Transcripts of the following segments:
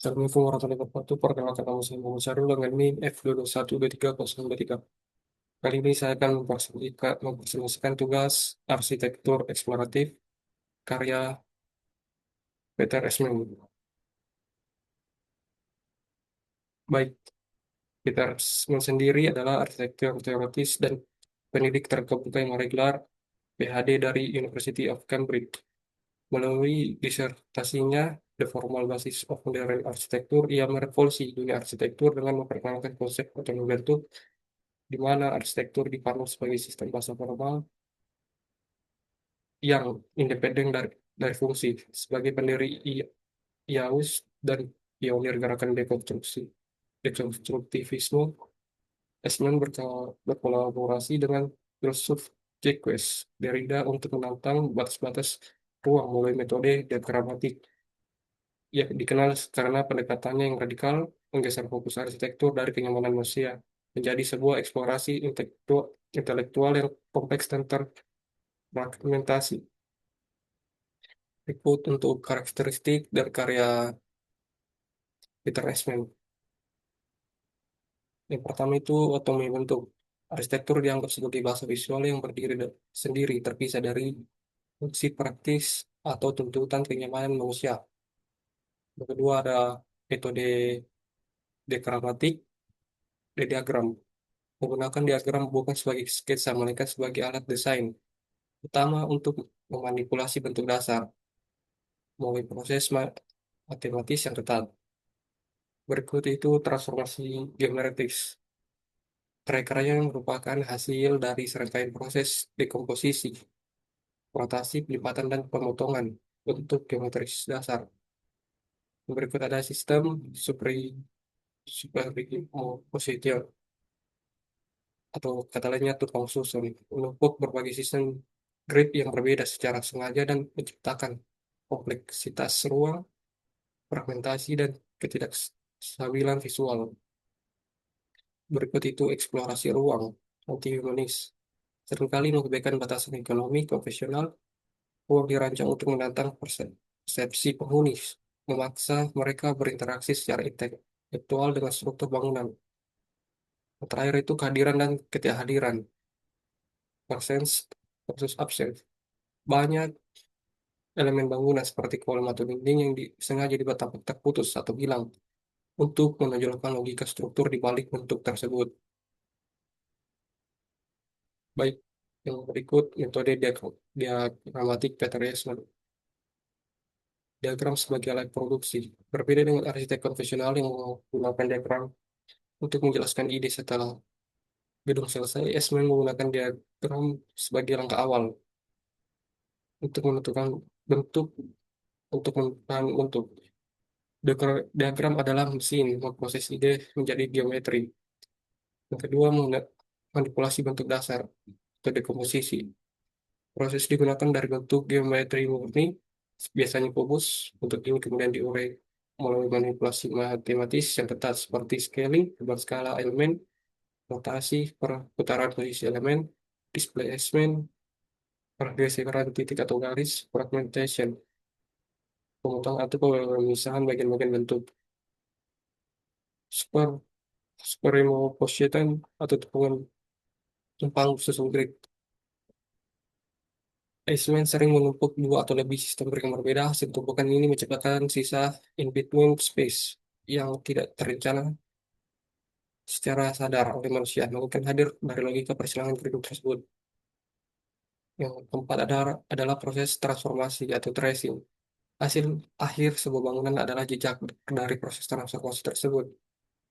Assalamualaikum warahmatullahi wabarakatuh. Perkenalkan nama saya Muhammad Syarul dengan NIM F221230023. Kali ini saya akan mempresentasikan tugas arsitektur eksploratif karya Peter Esmond. Baik, Peter Esmond sendiri adalah arsitektur teoritis dan pendidik terkemuka yang menggelar PhD dari University of Cambridge. Melalui disertasinya The Formal Basis of Modern Architecture, ia merevolusi dunia arsitektur dengan memperkenalkan konsep otonomi bentuk di mana arsitektur dipandang sebagai sistem bahasa formal yang independen dari fungsi. Sebagai pendiri IAUS dan pionir gerakan dekonstruktivisme, Esmond berkolaborasi dengan filsuf Jacques Derrida untuk menantang batas-batas ruang melalui metode diagramatik. Ia dikenal karena pendekatannya yang radikal, menggeser fokus arsitektur dari kenyamanan manusia menjadi sebuah eksplorasi intelektual yang kompleks dan terfragmentasi. Berikut untuk karakteristik dan karya Peter Eastman. Yang pertama itu otonomi bentuk. Arsitektur dianggap sebagai bahasa visual yang berdiri sendiri, terpisah dari fungsi praktis atau tuntutan kenyamanan manusia. Yang kedua ada metode degramatik, diagram. Menggunakan diagram bukan sebagai sketsa, melainkan sebagai alat desain, utama untuk memanipulasi bentuk dasar, melalui proses matematis yang ketat. Berikut itu transformasi geometris. Karya yang merupakan hasil dari serangkaian proses dekomposisi, rotasi, pelipatan, dan pemotongan bentuk geometris dasar. Berikut ada sistem superimposition atau kata lainnya tukang susun, menumpuk berbagai sistem grid yang berbeda secara sengaja dan menciptakan kompleksitas ruang, fragmentasi, dan ketidakstabilan visual. Berikut itu eksplorasi ruang, anti-humanis. Seringkali mengabaikan batasan ekonomi konvensional, ruang dirancang untuk menantang persepsi penghuni, memaksa mereka berinteraksi secara intelektual dengan struktur bangunan. Yang terakhir itu kehadiran dan ketidakhadiran, presence versus absence. Banyak elemen bangunan seperti kolom atau dinding yang sengaja dibuat tampak terputus atau hilang untuk menonjolkan logika struktur di balik bentuk tersebut. Baik, yang berikut metode diagramatik Peter Eastman. Diagram sebagai alat produksi. Berbeda dengan arsitek konvensional yang menggunakan diagram untuk menjelaskan ide setelah gedung selesai, Eastman menggunakan diagram sebagai langkah awal untuk menentukan bentuk, untuk menentukan bentuk. Diagram adalah mesin memproses ide menjadi geometri. Yang kedua, manipulasi bentuk dasar atau dekomposisi. Proses digunakan dari bentuk geometri murni, biasanya kubus. Bentuk ini kemudian diurai melalui manipulasi matematis yang ketat seperti scaling, perubahan skala elemen, rotasi, perputaran posisi elemen, displacement, pergeseran titik atau garis, fragmentation, pemotongan atau pemisahan bagian-bagian bentuk, super superimposition atau tepungan tumpang susun grid. Eastman sering menumpuk dua atau lebih sistem yang berbeda. Hasil tumpukan ini menciptakan sisa in-between space yang tidak terencana secara sadar oleh manusia, mungkin hadir dari logika persilangan penduduk tersebut. Yang keempat adalah proses transformasi atau tracing. Hasil akhir sebuah bangunan adalah jejak dari proses transformasi tersebut.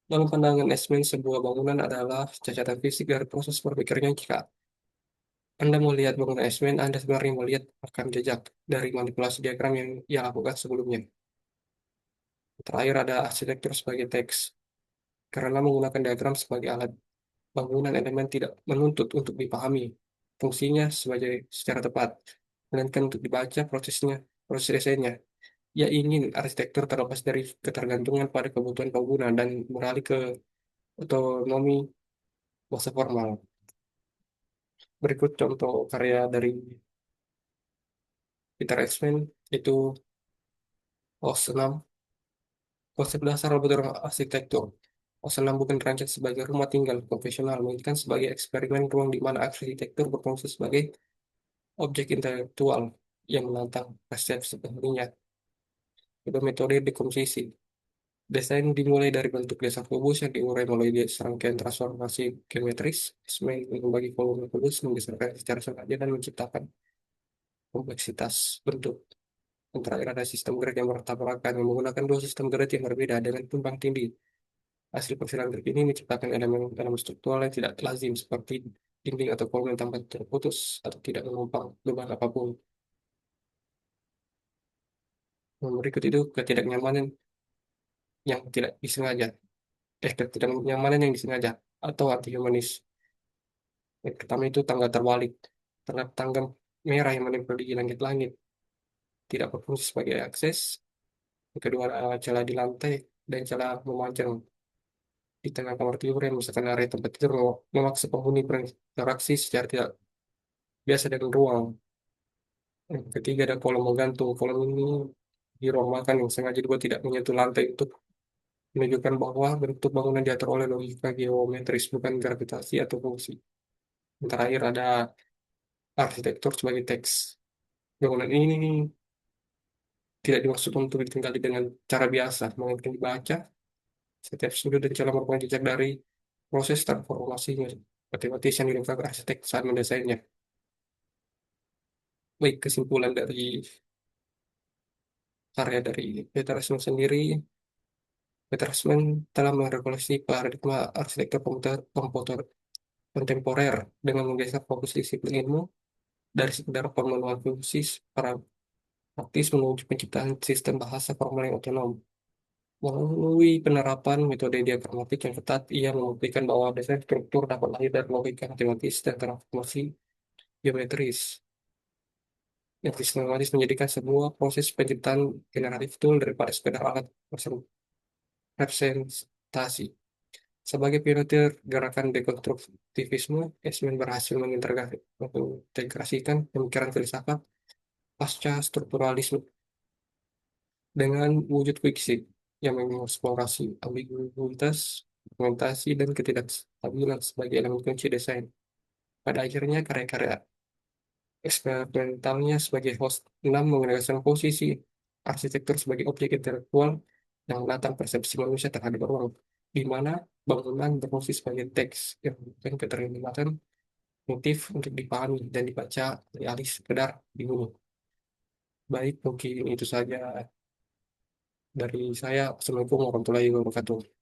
Dalam pandangan Eastman, sebuah bangunan adalah cacatan fisik dari proses berpikirnya. Jika Anda melihat bangunan Eastman, Anda sebenarnya melihat rekam jejak dari manipulasi diagram yang ia lakukan sebelumnya. Terakhir ada arsitektur sebagai teks. Karena menggunakan diagram sebagai alat, bangunan elemen tidak menuntut untuk dipahami fungsinya secara tepat, melainkan untuk dibaca proses desainnya. Ia ingin arsitektur terlepas dari ketergantungan pada kebutuhan pengguna dan beralih ke otonomi bahasa formal. Berikut contoh karya dari Peter Eastman, itu OS 6. Konsep dasar laboratorium arsitektur. Osenam bukan dirancang sebagai rumah tinggal konvensional, melainkan sebagai eksperimen ruang di mana arsitektur berfungsi sebagai objek intelektual yang menantang persepsi penghuninya. Kedua, metode dekomposisi. Desain dimulai dari bentuk dasar kubus yang diurai melalui serangkaian transformasi geometris. Semen membagi volume kubus, menggeserkan secara sengaja dan menciptakan kompleksitas bentuk. Yang terakhir ada sistem grade yang bertabrakan yang menggunakan dua sistem grade yang berbeda dengan tumpang tindih. Hasil persilangan grade ini menciptakan elemen-elemen struktural yang tidak lazim seperti dinding atau kolom yang tampak terputus atau tidak menumpang beban apapun. Yang berikut itu ketidaknyamanan yang tidak disengaja. Ketidaknyamanan yang disengaja atau anti-humanis. Yang pertama itu tangga terbalik. Terdapat tangga merah yang menempel di langit-langit. Tidak berfungsi sebagai akses. Yang kedua, celah di lantai dan celah memanjang di tengah kamar tidur yang misalkan area tempat tidur memaksa penghuni berinteraksi secara tidak biasa dengan ruang. Yang ketiga ada kolom menggantung. Kolom ini di ruang makan yang sengaja dibuat tidak menyentuh lantai untuk menunjukkan bahwa bentuk bangunan diatur oleh logika geometris bukan gravitasi atau fungsi. Yang terakhir ada arsitektur sebagai teks. Bangunan ini tidak dimaksud untuk ditinggali dengan cara biasa, melainkan dibaca. Setiap sudut dan celah merupakan jejak dari proses transformasinya. Matematis yang dilakukan arsitek saat mendesainnya. Baik, kesimpulan dari karya dari Peter Eastman sendiri, Peter Eastman telah merevolusi paradigma arsitektur komputer kontemporer dengan menggeser fokus disiplin ilmu dari sekedar pemenuhan fungsi para praktis menuju penciptaan sistem bahasa formal yang otonom. Melalui penerapan metode diagramatik yang ketat, ia membuktikan bahwa desain struktur dapat lahir dari logika matematis dan transformasi geometris yang sistematis menjadikan sebuah proses penciptaan generatif tool daripada sekedar alat representasi. Sebagai pionir gerakan dekonstruktivisme, Esmin berhasil mengintegrasikan pemikiran filsafat pasca strukturalisme dengan wujud fiksi yang mengeksplorasi ambiguitas, fragmentasi, dan ketidakstabilan sebagai elemen kunci desain. Pada akhirnya, karya-karya eksperimentalnya sebagai host 6 menegaskan posisi arsitektur sebagai objek intelektual yang menatang persepsi manusia terhadap ruang, di mana bangunan berfungsi sebagai teks yang memberikan keterlibatan motif untuk dipahami dan dibaca alih-alih sekedar dibunuh. Baik, mungkin itu saja dari saya. Assalamualaikum warahmatullahi wabarakatuh.